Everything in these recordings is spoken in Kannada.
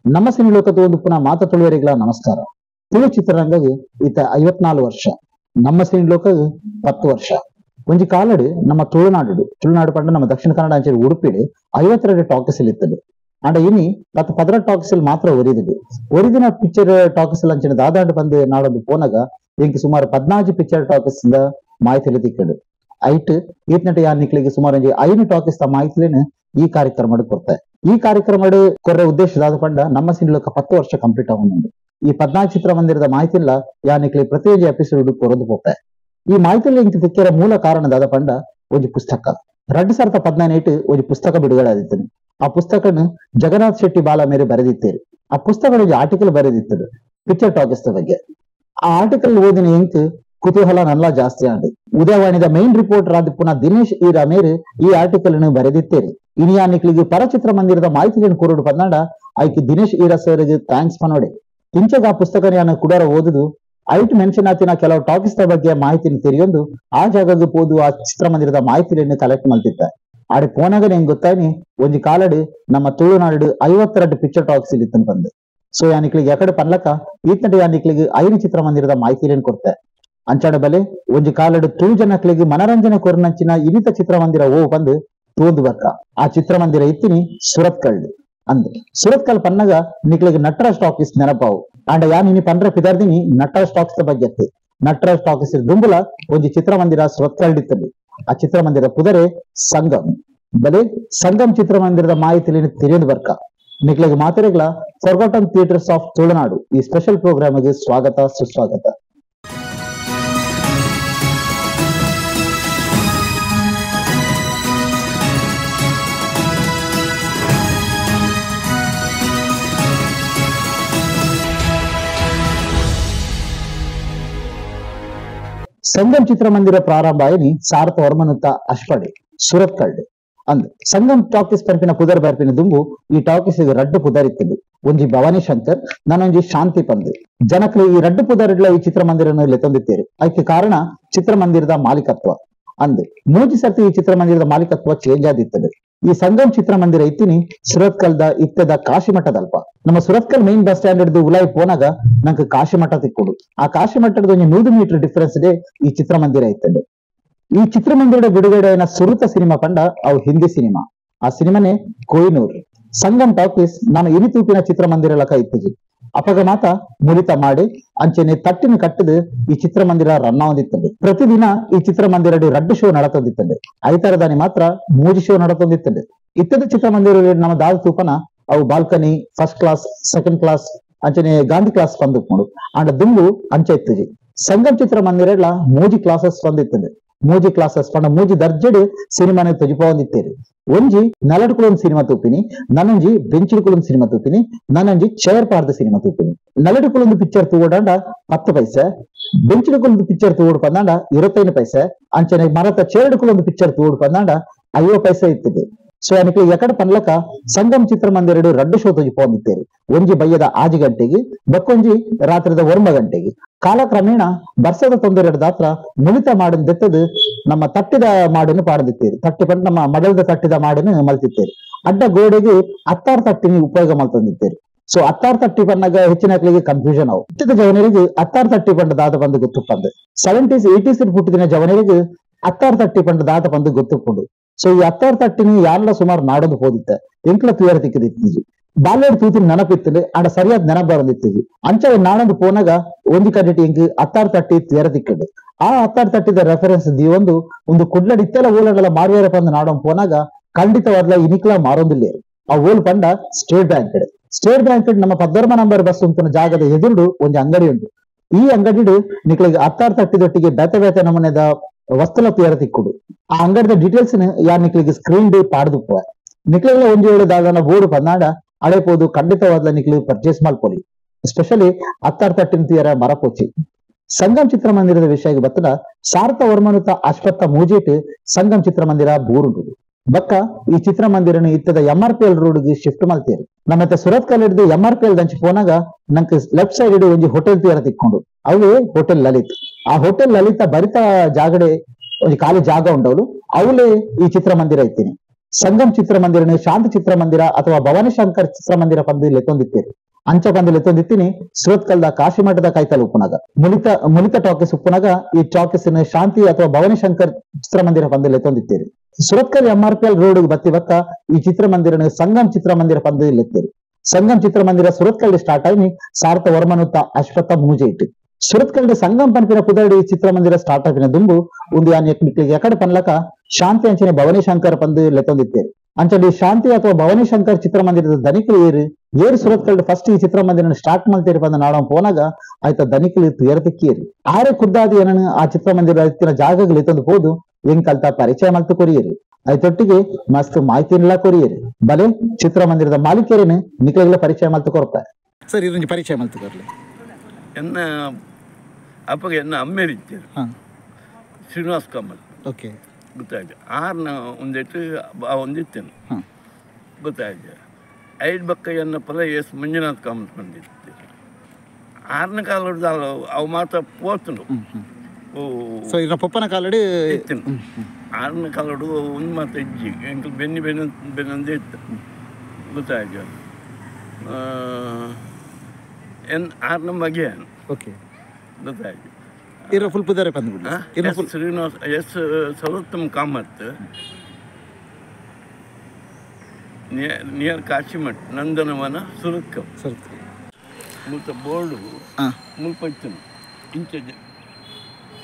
ನಮ್ಮ ಸಿನಿ ಲೋಕದ ಒಂದು ಪುನಃ ಮಾತ ತುಳುವರಿಗಳ ನಮಸ್ಕಾರ. ತುಳು ಚಿತ್ರರಂಗಗೆ ಈತ 54 ವರ್ಷ, ನಮ್ಮ ಸಿನಿ ಲೋಕಗೆ 10 ವರ್ಷ. ಒಂಜಿ ಕಾಲಡು ನಮ್ಮ ತುಳುನಾಡು ಪಂಡ ನಮ್ಮ ದಕ್ಷಿಣ ಕನ್ನಡ ಅಂಚೆ ಉಡುಪಿಡು 52 ಟಾಕೀಸ್ ಇತ್ತದು. ಅಂಡ ಇನಿ 10 ಟಾಕೀಸ್ ಮಾತ್ರ ಒರಿದಿನ ಪಿಕ್ಚರ್ ಟಾಕೀಸ್ ಅಂಚಿನ ದಾದಾಂಡು ಬಂದು ನಾಡೊಂದು ಪೋನಗ ಇಂಕ ಸುಮಾರು 14 ಪಿಕ್ಚರ್ ಟಾಕೀಸ್ ಮಾಹಿತಿ ತಿಕ್ಕಡು. ಐಟ್ ಈತ್ನಟ ಯಾನಿಕ್ಲಿಗೆ ಸುಮಾರು 5 ಟಾಕೀಸ್ ಮಾಹಿತಿಲೇನು ಈ ಕಾರ್ಯಕ್ರಮ ಕೊಡ್ತಾರೆ. ಈ ಕಾರ್ಯಕ್ರಮ ಕೊರ್ರೆ ಉದ್ದೇಶದ ಪಂಡ ನಮ್ಮ ಸಿನಿಲೋಕ 10 ವರ್ಷ ಕಂಪ್ಲೀಟ್ ಆಗುಂಡು. ಈ 14 ಚಿತ್ರಮಂದಿರದ ಮಾಹಿತಿ ಇಲ್ಲ ಯಾನಿಕ್ಲಿ ಪ್ರತಿಯೊಂದು ಎಪಿಸೋಡ್ ಕೊರದು ಹೋಗ್ತಾರೆ. ಈ ಮಾಹಿತಿಯಲ್ಲಿ ಇಂಕ ತಿಕ್ಕಿರ ಮೂಲ ಕಾರಣದಾದ ಪಂಡ ಒಂದು ಪುಸ್ತಕ 2018 ಒಂದು ಪುಸ್ತಕ ಬಿಡುಗಡೆ ಆದಿತ್ತು. ಆ ಪುಸ್ತಕನು ಜಗನ್ನಾಥ್ ಶೆಟ್ಟಿ ಬಾಲ ಮೇರೆ ಬರೆದಿತ್ತೇರು. ಆ ಪುಸ್ತಕ ಆರ್ಟಿಕಲ್ ಬರೆದಿತ್ತು ಪಿಕ್ಚರ್ ಟಾಕೀಸ್ ಬಗ್ಗೆ. ಆ ಆರ್ಟಿಕಲ್ ಓದಿನ ಇಂಕ್ ಕುತೂಹಲ ನಲ್ಲ ಜಾಸ್ತಿ ಆಂಡು. ಉದಯವಾಣಿದ ಮೈನ್ ರಿಪೋರ್ಟರ್ ಆದ ಪುನಃ ದಿನೇಶ್ ಈರಾ ಮೇರೆ ಈ ಆರ್ಟಿಕಲ್ ಬರೆದಿತ್ತೇರು. ಇನಿಯಾನಿಕ್ಲಿಗೆ ಪರಚಿತ್ರ ಮಂದಿರದ ಮಾಹಿತಿಯನ್ನು ಕೊರಡು ಪಂದಾಂಡ ಐಕಿ ದಿನೇಶ್ ಈರಾ ಸರ್ಗೆ ಥ್ಯಾಂಕ್ಸ್ ಪನೋಡೆ. ಇಂಚಗ ಆ ಪುಸ್ತಕ ಕುಡರ ಓದುದು ಐಟ್ ಮೆನ್ಷನ್ ಆತಿನ ಕೆಲವು ಟಾಕೀಸ್ ಬಗ್ಗೆ ಮಾಹಿತಿನ ತೆರೆಯೊಂದು ಆ ಜಾಗಕ್ಕೆ ಹೋದು ಆ ಚಿತ್ರಮಂದಿರದ ಮಾಹಿತಿಯನ್ನು ಕಲೆಕ್ಟ್ ಮಾಡ್ತಿದ್ದ. ಆಡೆ ಪೋನಾಗ ಹೆಂಗ್ ಗೊತ್ತಾಯ್ನಿ ಒಂಜಿ ಕಾಲಡು ನಮ್ಮ ತುಳುನಾಡು 52 ಪಿಕ್ಚರ್ ಟಾಕೀಸ್ ಇತ್ತನ್ ಬಂದು. ಸೊ ಯಾನಿಕ್ಲಿಗೆ ಯಾಕಡೆ ಪನ್ಲಕ ಈತ್ನಟ ಯಾನಿಕ್ಲಿಗೆ 5 ಚಿತ್ರಮಂದಿರದ ಮಾಹಿತಿಯನ್ನು ಕೊಡ್ತಾರೆ. ಅಂಚಾಡ ಬಲೆ ಒಂಜಿ ಕಾಲಡು ತುಳು ಜನಕ್ಲಿಗೆ ಮನರಂಜನೆ ಕೊರನಂಚಿನ ಇನಿತ ಚಿತ್ರಮಂದಿರ ಓ ಬಂದು ತೋದು ಬರ್ಕ. ಆ ಚಿತ್ರಮಂದಿರ ಇತ್ತಿನಿ ಸುರತ್ಕಲ್ ಅಂದ್. ಸುರತ್ಕಲ್ ಪನ್ನಗ ನಿಕ್ಲಿಗೆ ನಟರಾಜ್ ಟಾಕೀಸ್ ನೆನಪಾವು. ಅಂಡ ಯಾನಿ ಪಂಡ್ರೆ ಪಿದಾರ್ದಿನಿ ನಟರಾಜ್ ಟಾಕೀಸ್ ಬಗ್ಗೆ. ನಟರಾಜ್ ಟಾಕೀಸ್ ದುಂಬುಲ ಒಂಜಿ ಚಿತ್ರಮಂದಿರ ಸುರತ್ಕಲ್ ಇತ್ತದು. ಆ ಚಿತ್ರಮಂದಿರ ಪುದರೆ ಸಂಗಮ್ ಬಲೆ. ಸಂಗಮ್ ಚಿತ್ರಮಂದಿರದ ಮಾಹಿತಿ ತಿಳಿದು ಬರ್ಕ. ನಿಕ್ಲಿಗೆ ಮಾತೆರೆಗಳ ಫಾರ್ಗಾಟನ್ ಥಿಯೇಟರ್ಸ್ ಆಫ್ ತುಳುನಾಡು ಈ ಸ್ಪೆಷಲ್ ಪ್ರೋಗ್ರಾಮ್ಗೆ ಸ್ವಾಗತ ಸುಸ್ವಾಗತ. ಸಂಗಮ್ ಚಿತ್ರಮಂದಿರ ಪ್ರಾರಂಭ ಆಯ್ನಿ ಸಾರಥ ವರ್ಮನುತ್ತ ಅಶ್ಪಡೆ ಸುರತ್ಕಲ್ ಅಂದ್. ಸಂಗಮ್ ಟಾಕೀಸ್ ಪಂಪಿನ ಪುದರ್ ಬರ್ಪಿನ ದುಂಬು ಈ ಟಾಕೀಸ್ ರಡ್ಡು ಪುದರ್ ಇತ್ತದು. ಒಂಜಿ ಭವಾನಿ ಶಂಕರ್ ನಾನೊಂಜಿ ಶಾಂತಿ ಪಂದ್ ಜನಕ್ಲು ಈ ರಡ್ಡು ಪುದರ್ಗಳ ಈ ಚಿತ್ರಮಂದಿರನ ತಂದಿತ್ತೇರು. ಅದಕ್ಕೆ ಕಾರಣ ಚಿತ್ರಮಂದಿರದ ಮಾಲೀಕತ್ವ ಅಂದ್. ಮೂಜಿ ಸರ್ತಿ ಈ ಚಿತ್ರಮಂದಿರದ ಮಾಲೀಕತ್ವ ಚೇಂಜ್ ಆದಿತ್ತದು. ಈ ಸಂಗಮ್ ಚಿತ್ರಮಂದಿರ ಇತ್ತಿನಿ ಸುರತ್ಕಲ್ದ ಇತ್ತದ ಕಾಶಿಮಠದಲ್ಪ. ನಮ್ಮ ಸುರತ್ಕಲ್ ಮೈನ್ ಬಸ್ ಸ್ಟ್ಯಾಂಡ್ ಉಲಾಯಿ ಪೋನಾಗ ನಂಗೆ ಕಾಶಿಮಠ ತಿಕ್ಕೊಡು. ಆ ಕಾಶಿಮಠದ ಒಂದು 100 ಮೀಟರ್ ಡಿಫರೆನ್ಸ್ ಡೆ ಈ ಚಿತ್ರಮಂದಿರ ಇತ್ತದು. ಈ ಚಿತ್ರಮಂದಿರ ಬಿಡುಗಡೆಯ ಸುರುತ ಸಿನಿಮಾ ಪಂಡ ಅವು ಹಿಂದಿ ಸಿನಿಮಾ. ಆ ಸಿನಿಮಾನೇ ಕೊಯ್ನೂರ್. ಸಂಗಮ್ ಟಾಕೀಸ್ ನಾನು ಇನಿ ತೂಪಿನ ಚಿತ್ರಮಂದಿರ ಲಕ ಇತ್ತಿಜಿ ಅಪಗ ಮಾತ ಮುರಿತ ಮಾಡಿ ಅಂಚೆನೆ ತಟ್ಟಿನ ಕಟ್ಟದು ಈ ಚಿತ್ರಮಂದಿರ ರನ್ನ ಹೊಂದಿತ್ತಂಡು. ಪ್ರತಿದಿನ ಈ ಚಿತ್ರಮಂದಿರ ರಡ್ಡು ಶೋ ನಡತೊಂದಿತ್ತಂಡು. ಐತಾರದಾನಿ ಮಾತ್ರ 3 ಶೋ ನಡತೊಂದಿತ್ತಂಡು. ಇತ್ತದ ಚಿತ್ರಮಂದಿರ ನಮ್ಮ ದಾದ ತೂಪನ ಅವು balcony, first class, second class ಅಂಚನೆ ಗಾಂಧಿ ಕ್ಲಾಸ್ ಬಂದು ಅಂಡ ದುಂಬು ಅಂಚೆ ಇತ್ತಜಿ. ಸಂಗಮ್ ಚಿತ್ರಮಂದಿರ 3 ಕ್ಲಾಸಸ್ ಬಂದಿತ್ತಂಡು. 3 ಕ್ಲಾಸಸ್ ಪಂಡ 3 ದರ್ಜೆಡ್ ಸಿನಿಮಾನ ತೊಜಿಪೊಂದಿತ್ತೇರು. ಒಂಜಿ ನಲಡ್ಕುಲೊಂದು ಸಿನಿಮಾ ತೂಪಿನಿ, ನನ್ನೊಂಜಿ ಬೆಂಚಿಡ್ಕುಲೊಂದು ಸಿನಿಮಾ ತೂಪಿನಿ, ನನ್ನೊಂಜಿ ಚೇರ್ ಪಾರ್ದ ಸಿನಿಮಾ ತೂಪಿನಿ. ನಲಡ್ಕುಲೊಂದು ಪಿಕ್ಚರ್ ತೂಗೋಡಾಂಡ 10 ಪೈಸೆ, ಬೆಂಚಿಡ್ಕುಲೊಂದು ಪಿಕ್ಚರ್ ತೂಗೋಡು ಪಂದಾಂಡ 25 ಪೈಸೆ, ಅಂಚನೆ ಮರತ ಚೇರ್ಡ್ಕುಲೊಂದು ಪಿಕ್ಚರ್ ತೂಗೋಡು ಪಂದಾಂಡ 50 ಪೈಸೆ ಇತ್ತದೆ. ಸೊ ಅನಿಕ್ಲಿ ಎಕಡೆ ಪನ್ಲಕ ಸಂಗಮ್ ಚಿತ್ರಮಂದಿರ ರಡ್ಡು ಶೋ ತೊಜಿಪೊಂದಿತ್ತೇರು. ಒಂಜಿ ಬಯ್ಯದ 6 ಗಂಟೆಗೆ ಬಕ್ಕೊಂಜಿ ರಾತ್ರಿದ 1 ಗಂಟೆಗೆ. ಕಾಲಕ್ರಮೇಣ ಬರ್ಸದ ತೊಂದರೆ ದಾತ್ರ ಮುಳಿತ ಮಾಡನ್ ದೆತ್ತದು ನಮ್ಮ ತಟ್ಟಿದ ಮಾಡನ್ನು ಪಾಡದಿತ್ತೇರು. ತಟ್ಟಿ ಪಂಡ ನಮ್ಮ ಮಡಲ್ದ ತಟ್ಟಿದ ಮಾಡನ್ನು ಮಲ್ತಿತ್ತೇರು. ಅಡ್ಡ ಗೋಡೆಗೆ 16 ತಟ್ಟಿನಿ ಉಪಯೋಗ ಮಲ್ತಂದಿತ್ತೇರು. ಸೊ 16 ತಟ್ಟಿ ಪನ್ನಗ ಹೆಚ್ಚಿನಕ್ಲಿಗೆ ಕನ್ಫ್ಯೂಷನ್ ಅವು. ಇತ್ತದ ಜವನರಿಗೆ 16 ತಟ್ಟಿ ಪಂಡ ದಾದ ಬಂದು ಗೊತ್ತುಪ್ಪಂದು. 70s 80s ಹುಟ್ಟಿದಿನ ಜವನರಿಗೆ 16 ತಟ್ಟಿ ಪಂಡ ದಾದ ಬಂದು ಗೊತ್ತುಕೊಂಡು. ಸೊ ಈ 16 ತಟ್ಟಿನಿ ಯಾರೆಲ್ಲ ಸುಮಾರು ನಾಡೊಂದು ಹೋದಿತ್ತ ಎಂಕ್ಲ ತುಯರ ತಿಕ್ಕದಿತ್ತೀಜಿ. ಬಾಲ್ಯಡ್ ತೂತಿನ ನೆನಪಿತ್ತಲು ಆಡ ಸರಿಯಾದ ನೆನಪು ಬರಂದಿತ್ತೀಜಿ. ಅಂಚ ನಾಡೊಂದು ಪೋನಾಗ ಒಂದಿ ಕಡ್ಡಿಟಿ ಇಂಕ್ 16 ತಟ್ಟಿ ತುಯರ ತಿಕ್ಕಡು. ಆ 16 ತಟ್ಟಿದ ರೆಫರೆನ್ಸ್ ಒಂದು ಕುಡ್ಲಡ್ ಇತ್ತೆಲ್ಲ ಓಲಡೆಲ್ಲ ಮಾರುವೇರ ಪಂದು ನಾಡೊಂದು ಪೋನಾಗ ಖಂಡಿತವಾದ್ಲ ಇನಿಕ್ಲ ಮಾರೊಂದಿಲ್ಲ. ಆ ಓಲ್ ಪಂಡ ಸ್ಟೇಟ್ ಬ್ಯಾಂಕ್ ನಮ್ಮ 12 ನಂಬರ್ ಬಸ್ ಉಂಟಿನ ಜಾಗದ ಎದುರು ಒಂದು ಅಂಗಡಿ ಉಂಟು. ಈ ಅಂಗಡಿ ನಿಕ್ಲಿಗೆ 16 ತಟ್ಟಿದೊಟ್ಟಿಗೆ ಬೇತೆ ನಮೂನೆದ ವಸ್ತುಲ ತುಯರ ತಿಕ್ಕುಡು. ಆ ಅಂಗಡಿದ ಡೀಟೇಲ್ಸ್ ಯಾರ್ ನಿಕ್ಲಿಗೆ ಸ್ಕ್ರೀನ್ ಡೇ ಪಾಡ್ದು ನಿಕ್ಲಿಗೆ ಒಂಜಿ ಹೇಳಿದಾಗ ಬೋರ್ಡು ಪಂದಾಂಡ ಅಳೆಪೋದು ಖಂಡಿತವಾದ್ಲ ನಿಕ್ಲಿ ಪರ್ಚೇಸ್ ಮಾಡ್ಕೊಳ್ಳಿ. ಎಸ್ಪೆಷಲಿ 16 ತಟ್ಟಿನ ತುಯರ ಮರಪೋಚಿ. ಸಂಗಮ್ ಚಿತ್ರಮಂದಿರದ ವಿಷಯಕ್ಕೆ ಬತ್ತದ ಸಾರಥ ವರ್ಮನುತ ಅಶ್ವತ್ಥ ಮೂಜೇಟ್ ಸಂಗಮ್ ಚಿತ್ರಮಂದಿರ ಬೂರುಂಡು. ಬಕ್ಕ ಈ ಚಿತ್ರಮಂದಿರನು ಇತ್ತದ MRPL ರೋಡ್ಗೆ ಶಿಫ್ಟ್ ಮಾಡ್ತೇರು. ನಮ್ಮತ್ತೆ ಸುರತ್ಕಲ್ ಹಿಡಿದು MRPL ದಂಚಿ ಪೋನಾಗ ನಂಗೆ ಲೆಫ್ಟ್ ಸೈಡ್ ಇಡು ಒಂಜಿ ಹೋಟೆಲ್ ತುಯರ ತಿಕ್ಕೊಂಡು ಅವೇ ಹೋಟೆಲ್ ಲಲಿತ್. ಆ ಹೋಟೆಲ್ ಲಲಿತ ಬರಿತ ಜಾಗಡೆ ಒಂದು ಖಾಲಿ ಜಾಗ ಉಂಡವಳು ಅವಳೇ ಈ ಚಿತ್ರಮಂದಿರ ಇತ್ತೀನಿ. ಸಂಗಮ್ ಚಿತ್ರಮಂದಿರನೆ ಶಾಂತಿ ಚಿತ್ರಮಂದಿರ ಅಥವಾ ಭವಾನಿ ಶಂಕರ್ ಚಿತ್ರಮಂದಿರ ಪಂದಿಲ್ ಎತ್ತೊಂದಿತ್ತೇರು ಅಂಚ ಪಂದಿಲ್ ಎತ್ತೊಂದಿತ್ತೀನಿ ಸುರತ್ಕಲ್ದ ಕಾಶಿಮಠದ ಕೈತಲ್ ಉಪ್ಪುನಗ ಮುಲಿತ ಟಾಕೀಸ್ ಉಪ್ಪುನಗ ಈ ಟಾಕೀಸ್ ಶಾಂತಿ ಅಥವಾ ಭವಾನಿ ಶಂಕರ್ ಚಿತ್ರಮಂದಿರ ಪಂದಿಲ್ ಎತ್ತೊಂದಿತ್ತೇರು ಸುರತ್ಕಲ್ MRPL ರೋಡ್ ಬತ್ತಿ ಬಕ್ಕ ಈ ಚಿತ್ರಮಂದಿರನೆ ಸಂಗಮ್ ಚಿತ್ರಮಂದಿರ ಪಂದಿಲ್ ಎತ್ತೇರು ಸಂಗಮ್ ಚಿತ್ರಮಂದಿರ ಸುರತ್ಕಲ್ ಸ್ಟಾರ್ಟ್ ಆಗಿ ಸಾರ್ಥ ವರ್ಮನುತ್ತ ಅಶ್ವತ್ಥ ಮೂಜೆ ಇಟ್ಟು ಸುರತ್ಕಲ್ ಸಂಗಮ್ ಪನ್ಪಿನ ಪುದರ್ಡಿ ಚಿತ್ರಮಂದಿರ ಸ್ಟಾರ್ಟ್ ಆಪಿನ ದುಂಬು ಒಂದು ಎಕಡೆ ಪನ್ಲಕ ಶಾಂತಿ ಅಂಚನೆ ಭವಾನಿ ಶಂಕರ್ ಪಂದಿಲ್ ಎತ್ತೊಂದಿತ್ತೇರು ಅಂಚಡಿ ಶಾಂತಿ ಅಥವಾ ಭವಾನಿ ಶಂಕರ್ ಚಿತ್ರಮಂದಿರದ ಧನಿಕಲು ಏರು ಸುರತ್ಕಲ್ ಫಸ್ಟ್ ಈ ಚಿತ್ರಮಂದಿರ ಸ್ಟಾರ್ಟ್ ಮಾಡ್ತೇರಿ ಬಂದ ನಾಡ ಪೋನಾಗ ಆಯ್ತ ಧನಿಕಲು ಏರತಿಕ್ಕೇರಿ ಆರೆ ಖುದ್ದಾದಿ ಏನನ್ನು ಆ ಚಿತ್ರಮಂದಿರ ಇತ್ತಿನ ಜಾಗಗಳು ಎತ್ತೊಂದು ಹೋದು ಹೆಂಗ್ ಕಲ್ತ ಪರಿಚಯ ಮಲ್ತು ಕೊರಿಯರಿ ಆಯ್ತೊಟ್ಟಿಗೆ ಮಸ್ತ್ ಮಾಹಿತಿನೆಲ್ಲ ಕೊರಿಯರಿ ಬಲೆ ಚಿತ್ರಮಂದಿರದ ಮಾಲೀಕರೇನೆ ನಿಖಲೆಲ್ಲ ಪರಿಚಯ ಮಲ್ತು ಕೊಡ್ತಾರೆ ಸರ್ ಇದೊಂದು ಪರಿಚಯ ಮಲ್ತು ಕೊರ್ಲಿ ಎನ್ನ ಅಪ್ಪಗೆ ಎನ್ನ ಅಮ್ಮೇರಿದ್ದೇರು ಶ್ರೀನಿವಾಸ್ ಕಾಮತ್ ಓಕೆ ಗೊತ್ತಾಯ್ತು ಆರ್ನ ಒಂದಿಟ್ಟು ಒಂದಿತ್ತೇನು ಗೊತ್ತಾಯ್ತು ಐದು ಬಕ್ಕ ಎನ್ನ ಪಲ ಎಸ್ ಮಂಜುನಾಥ್ ಕಾಮತ್ ಬಂದಿತ್ತು ಆರ್ನ ಕಾಲ ಅವು ಮಾತ್ರ ಪೋತನು ಸೊ ಈಗ ಪಪ್ಪನ ಕಾಲಡಿ ಇತ್ತೇನು ಆರ್ನ ಕಾಲಡು ಒಂದು ಮಾತ್ರ ಇಜ್ಜಿ ಎಂಕಲ್ ಬೆನ್ನಂದೇ ಇತ್ತು ಗೊತ್ತಾಯ್ತು ಆರ್ನ ಮಗೆ ಓಕೆ ಗೊತ್ತಾಯ್ತು ಇರೋ ಫುಲ್ ಪುದಾರೆ ಬಂದ್ಬಿಟ್ಟು ಶ್ರೀನಿವಾಸ್ ಎಸ್ ಸರ್ವೋತ್ತಮ್ ಕಾಮತ್ ನಿಯರ್ ಕಾಶಿಮಠ್ ನಂದನವನ ಸುರತ್ಕಲ್ ಮುಲ್ತ ಬೋರ್ಡು ಮುಲ್ಪ ಇತ್ತನು ಇಂಚ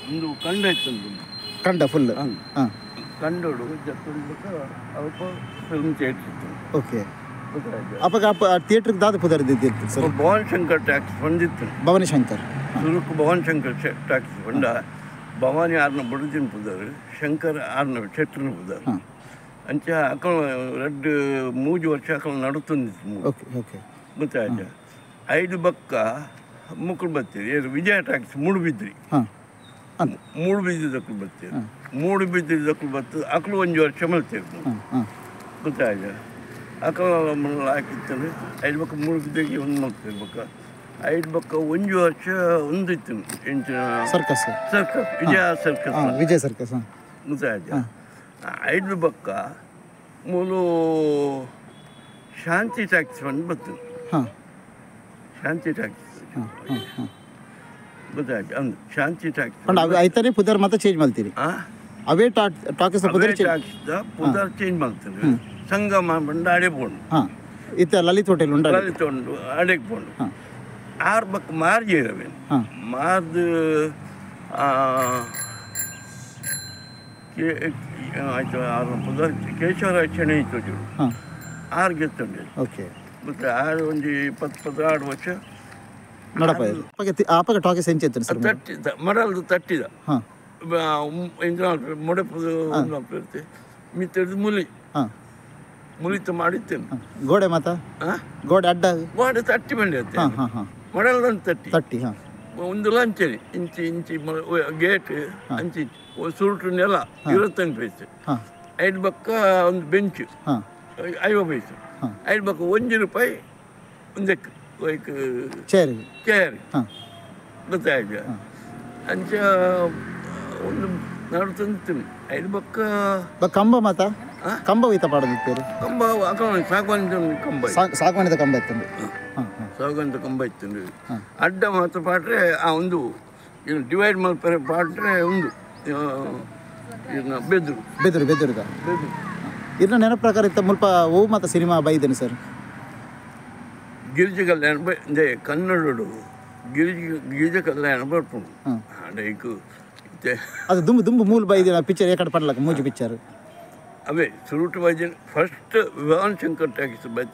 ಒಂದು ಕಂಡ ಇತ್ತಂದು ಕಂಡ ಫುಲ್ ಕಂಡೋಡು ಜತ್ತೊಂದಕ್ಕೆ ಅಲ್ಪ ಫಿಲ್ಮ್ ಥಿಯೇಟ್ರ್ ಇತ್ತು ಓಕೆ ಗೊತ್ತಾಯ್ತು ಅಪ್ಪ ಥಿಯೇಟ್ರಿಗೆ ದಾದ ಪುದಾರದಿತ್ತು ಸರ್ ಭವಾನಿ ಶಂಕರ್ ಟ್ಯಾಕ್ಸ್ ಬಂದಿತ್ತು ಭವಾನಿ ಶಂಕರ್ ಸುರುಕು ಭವಾನಿ ಶಂಕರ್ ಟ್ಯಾಕ್ಸ್ ಬಂದ ಭವಾನಿ ಆರ್ನ ಬುಡದಿನ ಪುದಾರು ಶಂಕರ್ ಆರ್ನ ಚೆಟ್ರನ ಪುದಾರು ಅಂಚ ಅಕಲ್ ಎರಡು 3 ವರ್ಷ ಅಕಲ್ ನಡುತ್ತಂದಿತ್ತು ಓಕೆ ಓಕೆ ಗೊತ್ತಾಯ್ತು 5 ಬಕ್ಕ ಮುಕ್ಕಳು ಬರ್ತೀರಿ ವಿಜಯ ಟ್ಯಾಕ್ಸ್ ಮೂಡುಬಿದ್ರಿ ಮೂಡುಬಿದ್ದಕ್ಕಳು ಬರ್ತೀರಿ ಮೂಡುಬಿದ್ದಕ್ಕಳು ಬರ್ತದೆ ಅಕಲು 1 ವರ್ಷ ಮಲ್ತೇವೆ ಗೊತ್ತಾಯ್ತು ಅಕಲ್ ಹಾಕಿತ್ತಾನೆ 5 ಬಕ್ಕ ಮೂಡುಬಿದ್ದಿಗೆ ಒಂದು ಮಲ್ತಿರ್ಬೇಕ 5 ಬಕ್ಕ 1 ವರ್ಷ ಒಂದಿತ್ತು ಎಂಚಿನ ಸರ್ಕಸ್ ವಿಜಯ ಸರ್ಕಸ್ ಗೊತ್ತಾಯ್ತು 5 ಬಕ್ಕ ಮೂಲು ಶಾಂತಿ ಟ್ಯಾಕ್ಸ್ ಬಂದು ಬರ್ತದೆ ಶಾಂತಿ ಟ್ಯಾಕ್ಸ್ ಗೊತ್ತಾಯ್ತು ಅಂದು ಶಾಂತಿ ಟ್ಯಾಕ್ಸ್ ಆಯ್ತಾನೆ ಪುದರ್ ಮತ್ತೆ ಚೇಂಜ್ ಮಾಡ್ತೀರಿ ಅವೇ ಟಾಕೀಸ್ ಪುದರ್ ಚೇಂಜ್ ಮಾಡ್ತಾರೆ ಸಂಗಮ ಬಂದು ಅಡೆ ಪೋಂಡು ಇತ್ತ ಲಲಿತ್ ಹೋಟೆಲ್ ಉಂಟು ಲಲಿತ್ ಉಂಡು ಅಡೆಗೆ ಪೋಂಡು 6 ಬಕ್ಕ ಮಾರ್ಜಿ ಇರವೇನು ಮಾರ್ದು ಆಯ್ತು 6 ಪುದರ್ ಕೇಶವರಾಜ ಚೆನ್ನೈ ಇತ್ತು 6 ಗೆತ್ತುಂಡೆ ಓಕೆ ಮತ್ತೆ 6 ಒಂದು 20-16 ವರ್ಷ ಆಪಗ ಟಾಕೀಸ್ ಎಂಚೆತ್ತನು ಸರ್ ತಟ್ಟಿದ ಮಡಲ್ದು ತಟ್ಟಿದ ಮೊಡಪದು ಇರುತ್ತೆ ಮಿತ್ತದ್ದು ಮುಲಿತ ಮಾಡಿತ್ತೇನೆ ಗೋಡೆ ಮಾತ ಗೋಡೆ ಅಡ್ಡ ಗೋಡೆ ತಟ್ಟಿ ಬಂದಿರುತ್ತೆ ಮಡಲ್ದಂತ ತಟ್ಟಿ ಒಂದು ಲಂಚರಿ ಇಂಚಿ ಗೇಟ್ ಅಂಚಿ ಸುರುಟು ನೆಲ 25 ಪೈಸೆ 5 ಬಕ್ಕ ಒಂದು ಬೆಂಚು 50 ಪೈಸೆ 5 ಬಕ್ಕ 1 ರೂಪಾಯಿ ಒಂದಕ್ಕೆ ಲೈಕ್ ಚೇರ್ ಗೊತ್ತಾಯ್ತು ಅಂಚ ಒಂದು ನಾಡು ತಂತೀನಿ 5 ಬಕ್ಕ ಕಂಬ ಮಾತ ಕಂಬ ಈತ ಪಾಡದಿತ್ತೇರಿ ಕಂಬ ಸಾಗುವಾನಿದ ಕಂಬ ಸಾಗುವಾನಿದ ಕಂಬ ಇತ್ತಂದು ಸಾಗುವಾನಿದ ಕಂಬ ಇತ್ತಂದು ಅಡ್ಡ ಮಾತ್ರ ಪಾಟ್ರೆ ಆ ಒಂದು ಏನು ಡಿವೈಡ್ ಮಾಡ್ತಾರೆ ಪಾಟ್ರೆ ಒಂದು ಬೆದುರುದ ಇನ್ನ ನೆನಪ ಪ್ರಕಾರ ಇತ್ತ ಮುಲ್ಪ ಓ ಮಾತ ಸಿನಿಮಾ ಬೈದೇನೆ ಸರ್ ಗಿರಿಜ ಕಲ್ಯಾಣ ಅಂದ್ರೆ ಕನ್ನಡಡು ಗಿರಿಜ ಕಲ್ಯಾಣ ಬರ್ಪುಂಡು ಅಡೈಕು ಅದು ದುಂಬು ಮೂಲ ಬೈದಿನ ಪಿಕ್ಚರ್ ಏಕಡೆ ಪಡ್ಲಕ ಮೂಜಿ ಪಿಕ್ಚರ್ ಅವೇ ಸುರುಟು ಬೈದಿನ ಫಸ್ಟ್ ಭವಾನಿ ಶಂಕರ್ ಟ್ಯಾಕ್ಸ್ ಬೈದ್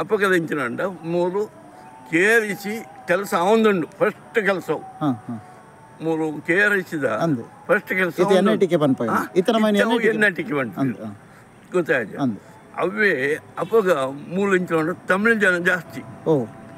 ಅಪ್ಪಗದ ಇಂಚಿನಂಡ ಮೂರು ಕೇರಿಸಿ ಕೆಲಸ ಅವಂದುಂಡು ಫಸ್ಟ್ ಕೆಲಸವು ಮೂರು ಕೇರಿಸಿದ ಫಸ್ಟ್ ಕೆಲಸ ಎನ್ಐಟಿಗೆ ಬಂತು ಗೊತ್ತಾಯ್ತು ಅವೇ ಅಪ್ಪಗ ಮೂಲ ಇಂಚಿನ ತಮಿಳು ಜನ ಜಾಸ್ತಿ